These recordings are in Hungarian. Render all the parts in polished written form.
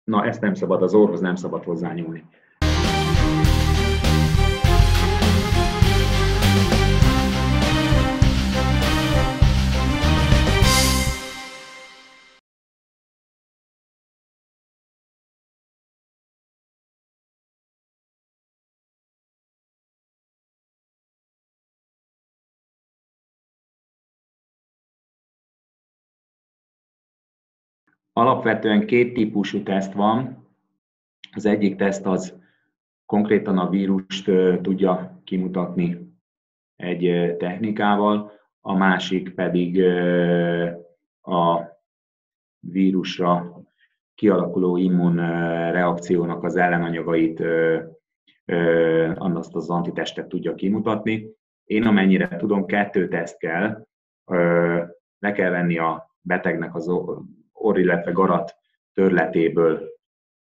Na, ezt nem szabad, az orrhoz nem szabad hozzányúlni. Alapvetően két típusú teszt van. Az egyik teszt az konkrétan a vírust tudja kimutatni egy technikával, a másik pedig a vírusra kialakuló immunreakciónak az ellenanyagait, azt az antitestet tudja kimutatni. Én amennyire tudom, 2 teszt kell. Le kell venni a betegnek az orr, illetve garat törletéből,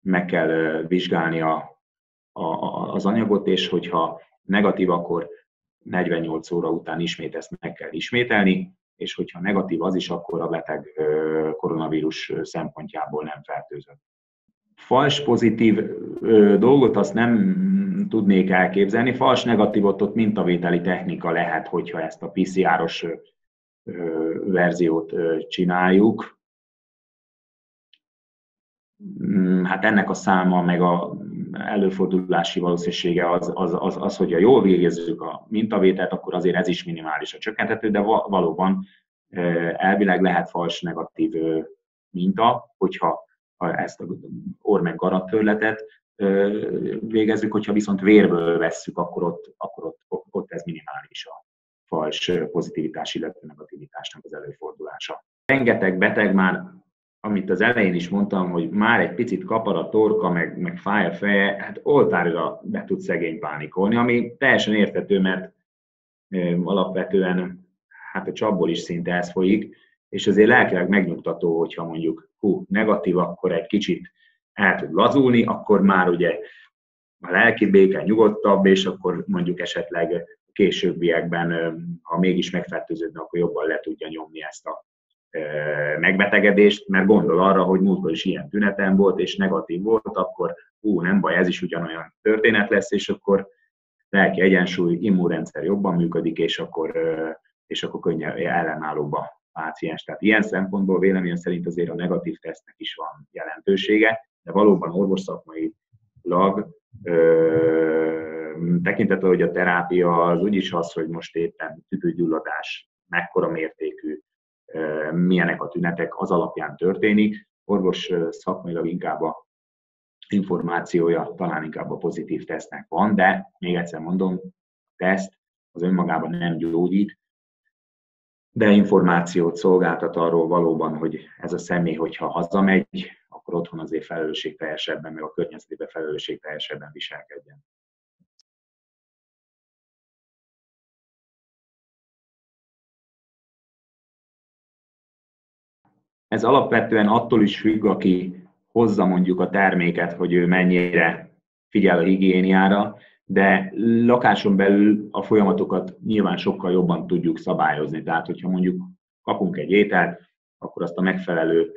meg kell vizsgálni az anyagot, és hogyha negatív, akkor 48 óra után ismét ezt meg kell ismételni, és hogyha negatív az is, akkor a beteg koronavírus szempontjából nem fertőzött. Fals pozitív dolgot azt nem tudnék elképzelni. Fals negatívot ott mintavételi technika lehet, hogyha ezt a PCR-os verziót csináljuk. Hát ennek a száma, meg a előfordulási valószínűsége az, hogyha jól végezzük a mintavételt, akkor azért ez is minimálisan csökkenthető, de valóban elvileg lehet fals negatív minta, hogyha ezt a orr meg garattörletet végezzük, hogyha viszont vérből vesszük, akkor ott ez minimális a fals pozitivitás, illetve negativitásnak az előfordulása. Rengeteg beteg már, amit az elején is mondtam, hogy már egy picit kapar a torka, meg fáj a feje, hát oltárra be tud szegény pánikolni, ami teljesen érthető, mert alapvetően hát a csapból is szinte ez folyik, és azért lelkileg megnyugtató, hogyha mondjuk negatív, akkor egy kicsit el tud lazulni, akkor már ugye a lelki béke nyugodtabb, és akkor mondjuk esetleg a későbbiekben, ha mégis megfertőződne, akkor jobban le tudja nyomni ezt a megbetegedést, mert gondol arra, hogy múltkor is ilyen tünetem volt, és negatív volt, akkor nem baj, ez is ugyanolyan történet lesz, és akkor lelki egyensúly, immunrendszer jobban működik, és akkor könnyen ellenállóbb a páciens. Tehát ilyen szempontból véleményem szerint azért a negatív tesztnek is van jelentősége, de valóban orvosszakmailag tekintettel, hogy a terápia az úgyis az, hogy most éppen tüdőgyulladás, mekkora mértékű, milyenek a tünetek, az alapján történik. Orvos szakmailag inkább a információja talán inkább a pozitív tesztnek van, de még egyszer mondom, a teszt az önmagában nem gyógyít, de információt szolgáltat arról valóban, hogy ez a személy, hogyha hazamegy, akkor otthon azért felelősségteljesebben, meg a környezetében felelősségteljesebben viselkedjen. Ez alapvetően attól is függ, aki hozza mondjuk a terméket, hogy ő mennyire figyel a higiéniára, de lakáson belül a folyamatokat nyilván sokkal jobban tudjuk szabályozni. Tehát, hogyha mondjuk kapunk egy ételt, akkor azt a megfelelő,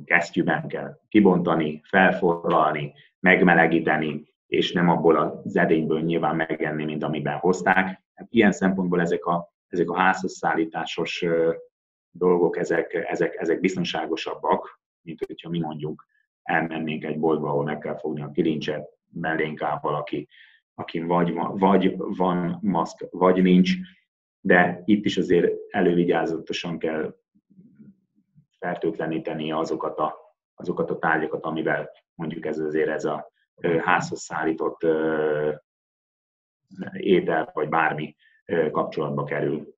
kesztyűben kell kibontani, felforralni, megmelegíteni, és nem abból az edényből nyilván megenni, mint amiben hozták. Hát ilyen szempontból ezek a házhoz szállításos dolgok, ezek biztonságosabbak, mint hogyha mi mondjuk elmennénk egy boltba, ahol meg kell fogni a kilincset, mellénk áll valaki, akin vagy van maszk, vagy nincs, de itt is azért elővigyázatosan kell fertőtleníteni azokat a tárgyakat, amivel mondjuk ez a házhoz szállított étel, vagy bármi kapcsolatba kerül.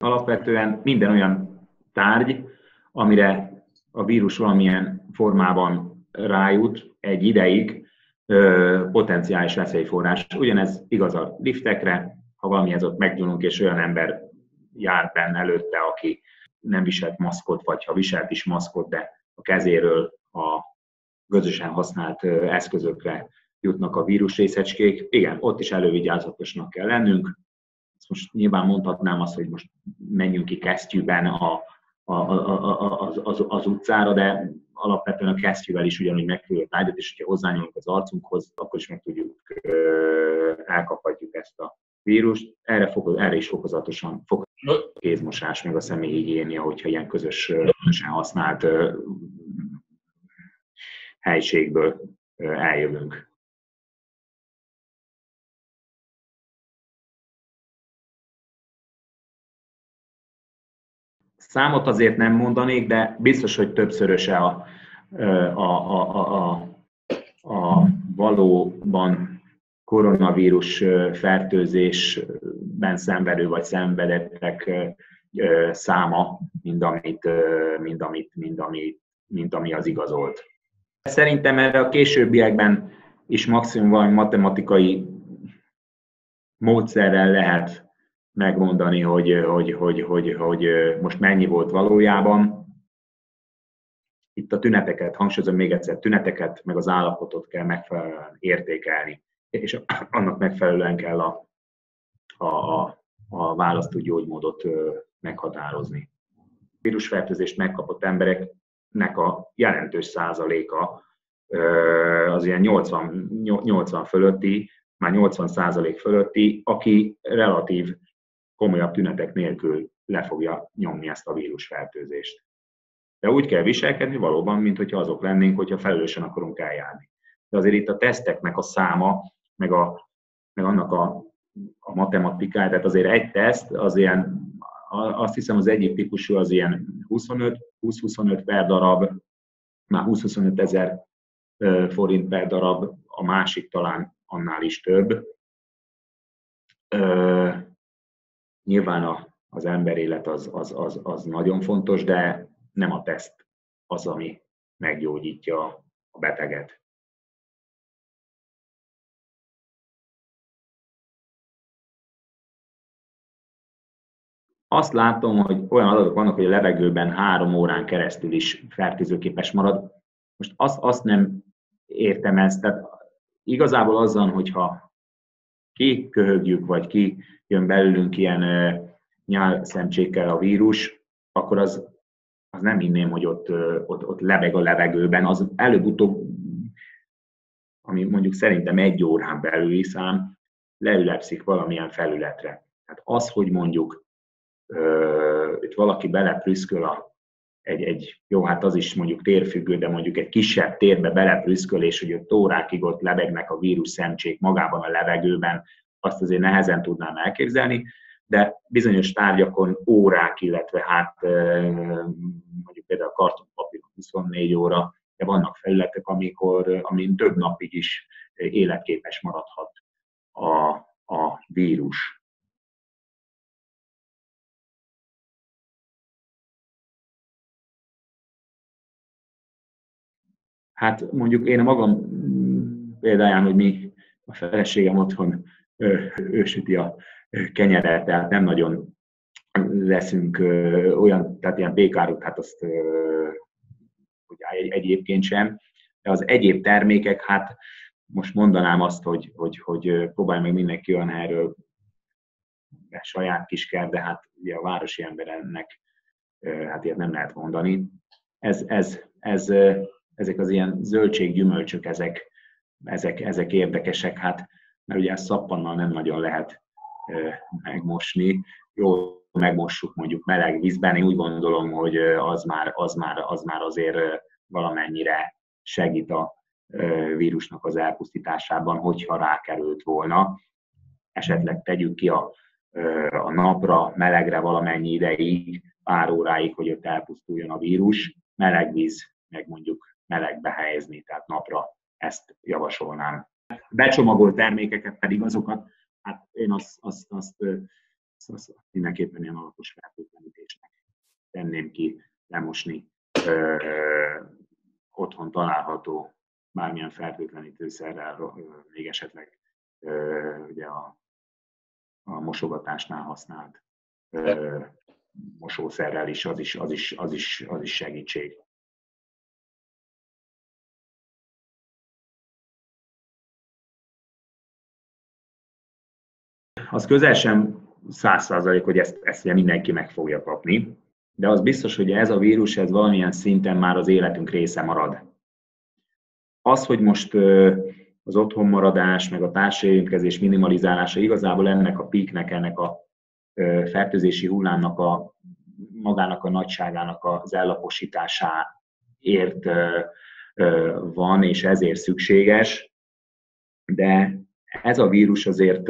Alapvetően minden olyan tárgy, amire a vírus valamilyen formában rájut egy ideig, potenciális veszélyforrás. Ugyanez igaz a liftekre, ha valamihez ott megnyúlunk, és olyan ember jár benne előtte, aki nem viselt maszkot, vagy ha viselt is maszkot, de a kezéről a közösen használt eszközökre jutnak a vírusrészecskék. Igen, ott is elővigyázatosnak kell lennünk. most nyilván mondhatnám azt, hogy most menjünk ki kesztyűben az utcára, de alapvetően a kesztyűvel is ugyanúgy megfogjuk a tárgyat, és hogyha hozzányúlunk az arcunkhoz, akkor is meg tudjuk, elkaphatjuk ezt a vírust. Erre is fokozatosan a kézmosás, meg a személyhigiénia, hogyha ilyen közösen használt helységből eljövünk. Számot azért nem mondanék, de biztos, hogy többszöröse a valóban koronavírus fertőzésben szenvedő vagy szenvedettek száma, mint ami az igazolt. Szerintem erre a későbbiekben is maximum valami matematikai módszerrel lehet megmondani, hogy most mennyi volt valójában. Itt a tüneteket, hangsúlyozom még egyszer, tüneteket, meg az állapotot kell megfelelően értékelni, és annak megfelelően kell a választó gyógymódot meghatározni. A vírusfertőzést megkapott embereknek a jelentős százaléka az ilyen 80 fölötti, már 80% fölötti, aki relatív komolyabb tünetek nélkül le fogja nyomni ezt a vírusfertőzést. De úgy kell viselkedni valóban, mint hogyha azok lennénk, hogyha felelősen akarunk eljárni. De azért itt a teszteknek a száma, meg annak a matematikája, tehát azért egy teszt, az ilyen, azt hiszem az egyik típusú az ilyen 20-25 per darab, már 20-25 ezer forint per darab, a másik talán annál is több. Nyilván az emberélet az nagyon fontos, de nem a teszt az, ami meggyógyítja a beteget. Azt látom, hogy olyan adatok vannak, hogy a levegőben 3 órán keresztül is fertőzőképes marad. Most azt nem értem ezt. Tehát igazából azzal, hogyha kiköhögjük, vagy ki jön belőlünk ilyen nyálszemcsékkel a vírus, akkor az nem hinném, hogy ott lebeg a levegőben. Az előbb-utóbb, ami mondjuk szerintem 1 órán belüli szám, leülepszik valamilyen felületre. Tehát az, hogy mondjuk itt valaki beleprüszköl jó, hát az is mondjuk térfüggő, de mondjuk egy kisebb térbe beleprüszköl, és hogy 5 órákig ott lebegnek a vírus szemcsék magában a levegőben, azt azért nehezen tudnám elképzelni, de bizonyos tárgyakon órák, illetve hát mondjuk például a kartonpapír 24 óra, de vannak felületek, amin több napig is életképes maradhat a vírus. Hát mondjuk én a magam példáján, hogy mi a feleségem otthon ő süti a kenyeret, tehát nem nagyon leszünk olyan, tehát ilyen békárok, hát azt hogy egyébként sem. De az egyéb termékek, hát most mondanám azt, hogy próbálj meg mindenki olyan helyről saját kiskert, de hát ugye a városi embernek hát ilyet nem lehet mondani. Ezek az ilyen zöldség-gyümölcsök, ezek érdekesek, hát, mert ugye ezt szappannal nem nagyon lehet megmosni. Jó, megmossuk mondjuk meleg vízben, én úgy gondolom, hogy az már azért valamennyire segít a vírusnak az elpusztításában, hogyha rákerült volna. Esetleg tegyük ki a napra, melegre valamennyi ideig, pár óráig, hogy ott elpusztuljon a vírus. Meleg víz, meg mondjuk melegbe helyezni, tehát napra, ezt javasolnám. Becsomagolt termékeket pedig azokat, hát én azt mindenképpen ilyen alapos fertőtlenítésnek tenném ki, lemosni otthon található bármilyen fertőtlenítőszerrel, még esetleg ugye a mosogatásnál használt mosószerrel is, az is segítség. Az közel sem 100%, hogy ezt ugye mindenki meg fogja kapni, de az biztos, hogy ez a vírus ez valamilyen szinten már az életünk része marad. Az, hogy most az otthonmaradás, meg a társérintkezés minimalizálása igazából ennek a peaknek, ennek a fertőzési hullámnak magának a nagyságának az ellaposításáért van, és ezért szükséges, de ez a vírus azért,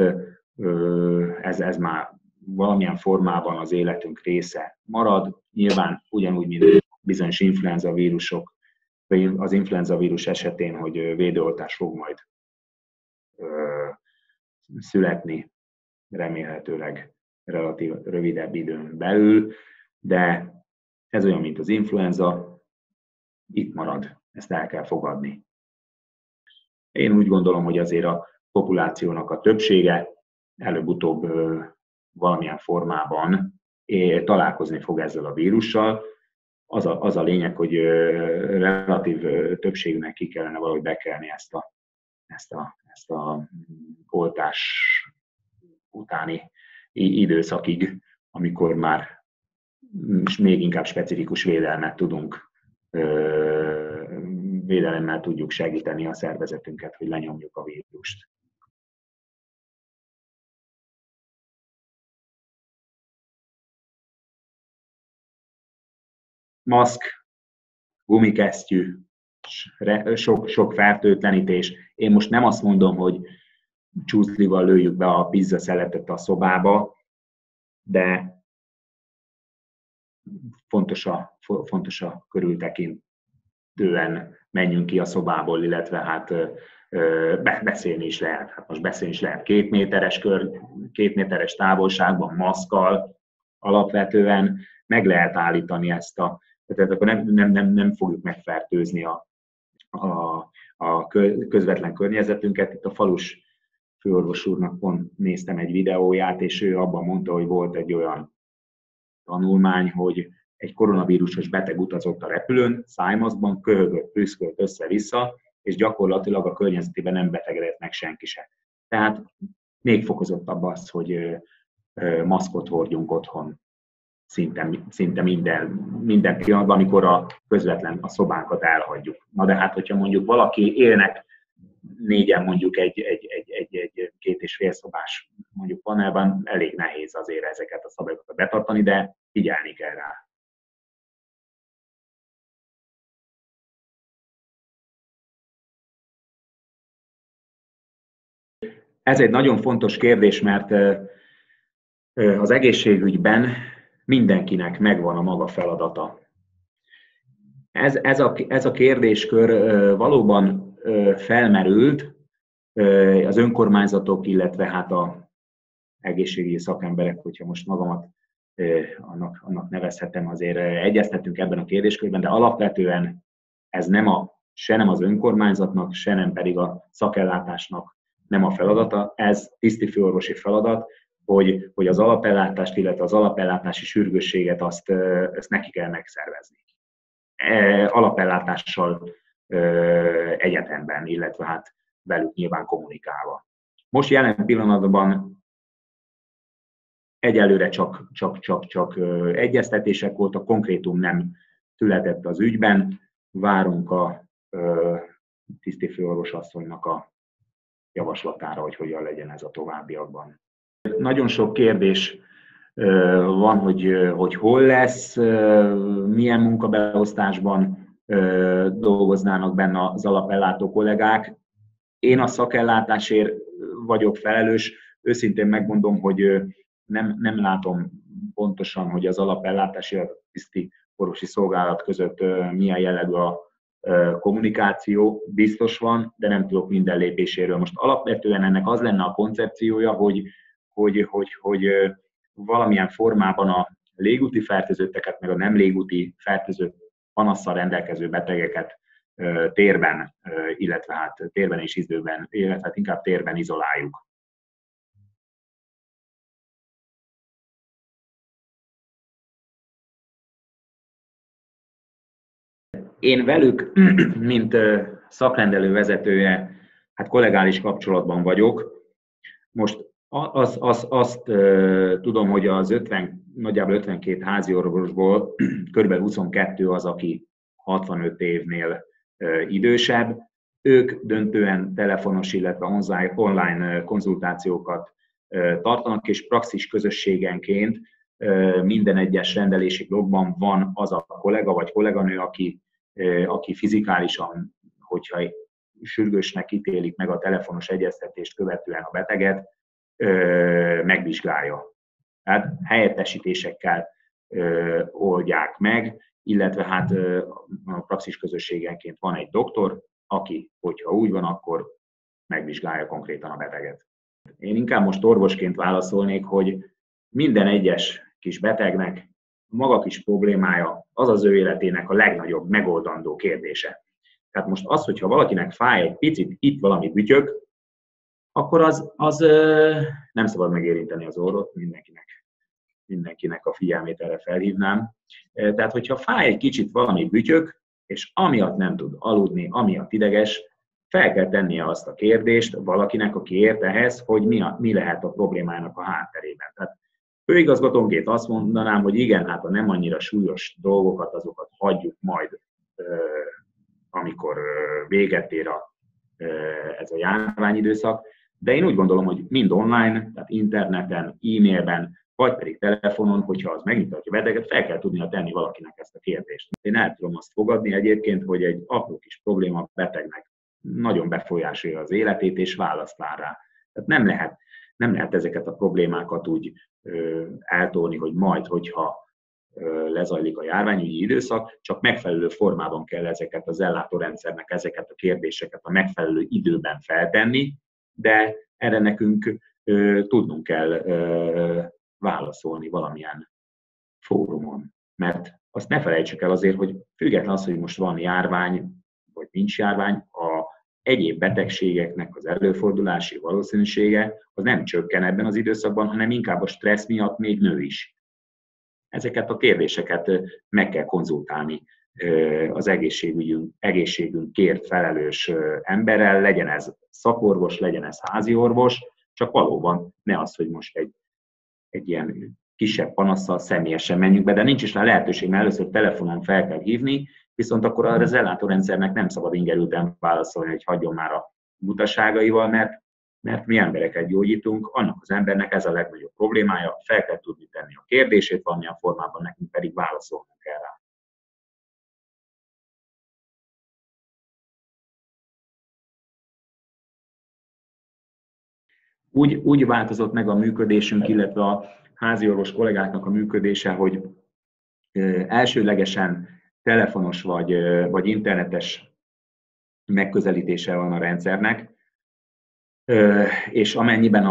ez már valamilyen formában az életünk része marad, nyilván ugyanúgy, mint bizonyos influenza vírusok, az influenza vírus esetén, hogy védőoltás fog majd születni, remélhetőleg relatív rövidebb időn belül, de ez olyan, mint az influenza, itt marad, ezt el kell fogadni. Én úgy gondolom, hogy azért a populációnak a többsége előbb-utóbb valamilyen formában találkozni fog ezzel a vírussal. Az a lényeg, hogy relatív többségnek ki kellene valahogy bekelni ezt a oltás utáni időszakig, amikor már még inkább specifikus védelemmel tudjuk segíteni a szervezetünket, hogy lenyomjuk a vírust. Maszk, gumikesztyű, sok fertőtlenítés. Én most nem azt mondom, hogy csúszlival lőjük be a pizza szeletet a szobába, de fontos a körültekintően menjünk ki a szobából, illetve hát beszélni is lehet. Hát most beszélni is lehet 2 méteres távolságban, maszkkal, alapvetően meg lehet állítani tehát akkor nem fogjuk megfertőzni a közvetlen környezetünket. Itt a falus főorvos úrnak pont néztem egy videóját, és ő abban mondta, hogy volt egy olyan tanulmány, hogy egy koronavírusos beteg utazott a repülőn, szájmaszkban, köhögött, prüszkölt össze-vissza, és gyakorlatilag a környezetében nem betegedett meg senki se. Tehát még fokozottabb az, hogy maszkot hordjunk otthon szinte minden pillanatban, amikor a szobánkat elhagyjuk. Na de hát, hogyha mondjuk élnek 4-en mondjuk egy 2,5 szobás mondjuk panelban, elég nehéz azért ezeket a szabályokat betartani, de figyelni kell rá. Ez egy nagyon fontos kérdés, mert az egészségügyben mindenkinek megvan a maga feladata. Ez a kérdéskör valóban felmerült az önkormányzatok, illetve hát az egészségügyi szakemberek, hogyha most magamat annak nevezhetem, azért egyeztettünk ebben a kérdéskörben, de alapvetően ez se nem az önkormányzatnak, se nem pedig a szakellátásnak nem a feladata, ez tisztifőorvosi feladat, hogy az alapellátást, illetve az alapellátási sürgősséget ezt neki kell megszervezni. Alapellátással egyetemben, illetve hát velük nyilván kommunikálva. Most jelen pillanatban egyelőre csak egyeztetések voltak, konkrétum nem született az ügyben, várunk a tisztifőorvos asszonynak a javaslatára, hogy hogyan legyen ez a továbbiakban. Nagyon sok kérdés van, hogy hol lesz, milyen munkabeosztásban dolgoznának benne az alapellátó kollégák. Én a szakellátásért vagyok felelős, őszintén megmondom, hogy nem látom pontosan, hogy az alapellátás, illetve a tiszti orvosi szolgálat között milyen jellegű a kommunikáció, biztos van, de nem tudok minden lépéséről. Most alapvetően ennek az lenne a koncepciója, hogy valamilyen formában a légúti fertőzötteket, meg a nem légúti fertőzött panasszal rendelkező betegeket térben, illetve hát térben és időben, illetve hát inkább térben izoláljuk. Én velük, mint szakrendelő vezetője, hát kollegális kapcsolatban vagyok. Most Azt tudom, hogy az nagyjából 52 házi orvosból kb. 22 az, aki 65 évnél idősebb. Ők döntően telefonos, illetve online konzultációkat tartanak, és praxis közösségenként minden egyes rendelési blogban van az a kollega vagy kolléganő, aki fizikálisan, hogyha sürgősnek ítélik meg a telefonos egyeztetést követően a beteget, megvizsgálja. Tehát helyettesítésekkel oldják meg, illetve hát a praxis közösségenként van egy doktor, aki, hogyha úgy van, akkor megvizsgálja konkrétan a beteget. Én inkább most orvosként válaszolnék, hogy minden egyes kis betegnek maga kis problémája az az ő életének a legnagyobb megoldandó kérdése. Tehát most az, hogyha valakinek fáj egy picit, itt valami bütyök, akkor az nem szabad megérinteni az orrot, mindenkinek a figyelmét erre felhívnám. Tehát, hogyha fáj egy kicsit valami bütyök, és amiatt nem tud aludni, amiatt ideges, fel kell tennie azt a kérdést valakinek, aki ért ehhez, hogy mi lehet a problémának a hátterében. Tehát főigazgatónként azt mondanám, hogy igen, hát a nem annyira súlyos dolgokat, azokat hagyjuk majd, amikor véget ér ez a járványidőszak, de én úgy gondolom, hogy mind online, tehát interneten, e-mailben, vagy pedig telefonon, hogyha az megnyugtatja a beteget, fel kell tudnia tenni valakinek ezt a kérdést. Én el tudom azt fogadni egyébként, hogy egy apró kis probléma a betegnek nagyon befolyásolja az életét, és választ vár rá. Tehát nem lehet ezeket a problémákat úgy eltolni, hogy majd, hogyha lezajlik a járványügyi időszak, csak megfelelő formában kell ezeket az ellátórendszernek, ezeket a kérdéseket a megfelelő időben feltenni, de erre nekünk tudnunk kell válaszolni valamilyen fórumon. Mert azt ne felejtsük el azért, hogy független az, hogy most van járvány, vagy nincs járvány, a egyéb betegségeknek az előfordulási valószínűsége az nem csökken ebben az időszakban, hanem inkább a stressz miatt még nő is. Ezeket a kérdéseket meg kell konzultálni az egészségünkért felelős emberrel, legyen ez szakorvos, legyen ez házi orvos, csak valóban ne az, hogy most egy ilyen kisebb panasszal személyesen menjünk be, de nincs is rá lehetőség, mert először telefonon fel kell hívni, viszont akkor az ellátórendszernek nem szabad ingerülten válaszolni, hogy hagyjon már a butaságaival, mert mi embereket gyógyítunk, annak az embernek ez a legnagyobb problémája, fel kell tudni tenni a kérdését valamilyen formában, nekünk pedig válaszolnunk kell rá. Úgy változott meg a működésünk, illetve a háziorvos kollégáknak a működése, hogy elsőlegesen telefonos vagy internetes megközelítése van a rendszernek, és amennyiben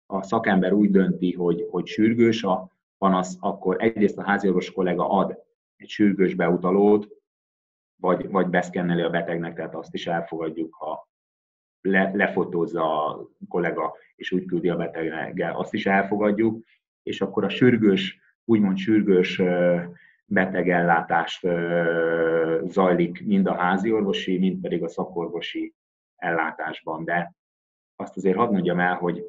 a szakember úgy dönti, hogy sürgős a panasz, akkor egyrészt a háziorvos kollega ad egy sürgős beutalót, vagy beszkenneli a betegnek, tehát azt is elfogadjuk, ha lefotózza a kollega, és úgy küldi a beteggel, azt is elfogadjuk, és akkor a úgymond sürgős betegellátást zajlik mind a háziorvosi, mind pedig a szakorvosi ellátásban. De azt azért hadd mondjam el, hogy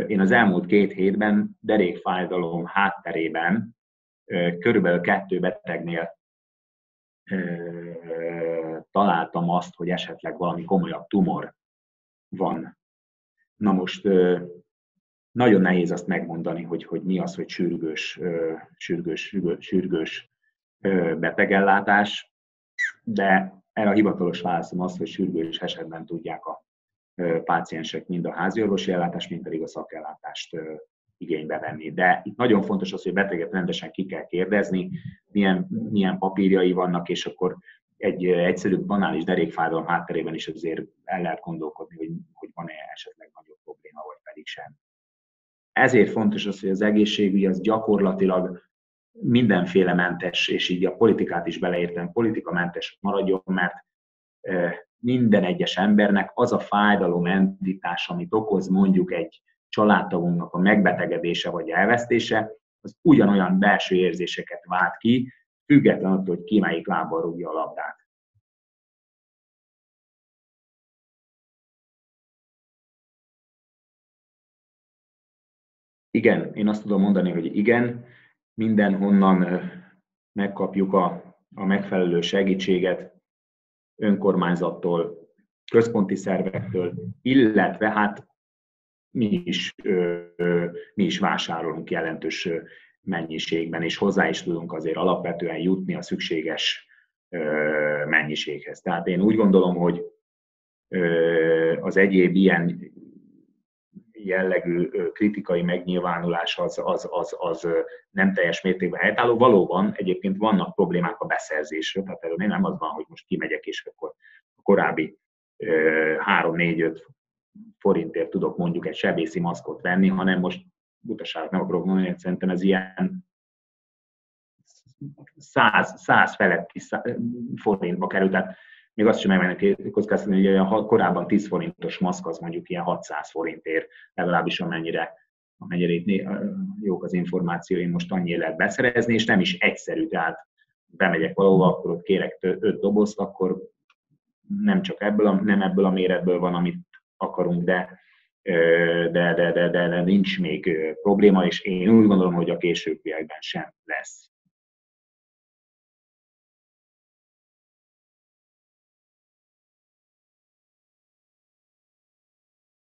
én az elmúlt 2 hétben derékfájdalom hátterében körülbelül 2 betegnél találtam azt, hogy esetleg valami komolyabb tumor van. Na most nagyon nehéz azt megmondani, hogy mi az, hogy sürgős betegellátás, de erre a hivatalos válaszom az, hogy sürgős esetben tudják a páciensek mind a háziorvosi ellátást, mind pedig a szakellátást igénybe venni. De itt nagyon fontos az, hogy beteget rendesen ki kell kérdezni, milyen papírjai vannak, és akkor egy egyszerű, banális derékfájdalom hátterében is azért el lehet gondolkodni, hogy van-e esetleg nagyobb probléma, vagy pedig sem. Ezért fontos az, hogy az egészségügy az gyakorlatilag mindenféle mentes, és így a politikát is beleértem, politikamentes maradjon, mert minden egyes embernek az a fájdalomentitás, amit okoz mondjuk egy családtagunknak a megbetegedése vagy elvesztése, az ugyanolyan belső érzéseket vált ki, függetlenül attól, hogy ki melyik lábbal rúgja a labdát. Igen, én azt tudom mondani, hogy igen, mindenhonnan megkapjuk a megfelelő segítséget, önkormányzattól, központi szervektől, illetve hát mi is vásárolunk jelentős mennyiségben, és hozzá is tudunk azért alapvetően jutni a szükséges mennyiséghez. Tehát én úgy gondolom, hogy az egyéb ilyen jellegű kritikai megnyilvánulás az nem teljes mértékben helytálló. Valóban egyébként vannak problémák a beszerzésről, tehát erről nem az van, hogy most kimegyek, és akkor a korábbi 3-4-5 forintért tudok mondjuk egy sebészi maszkot venni, hanem most butaságot nem akarok mondani, hogy szerintem ez ilyen 100 feletti forintba kerül, tehát még azt sem megmennek kockáztatni, hogy a korábban 10 forintos maszk az mondjuk ilyen 600 forintért, legalábbis amennyire itt jók az információim, most annyi lehet beszerezni, és nem is egyszerű, tehát bemegyek valahova, akkor ott kérek 5 dobozt, akkor nem csak nem ebből a méretből van, amit akarunk, de nincs még probléma, és én úgy gondolom, hogy a későbbiekben sem lesz.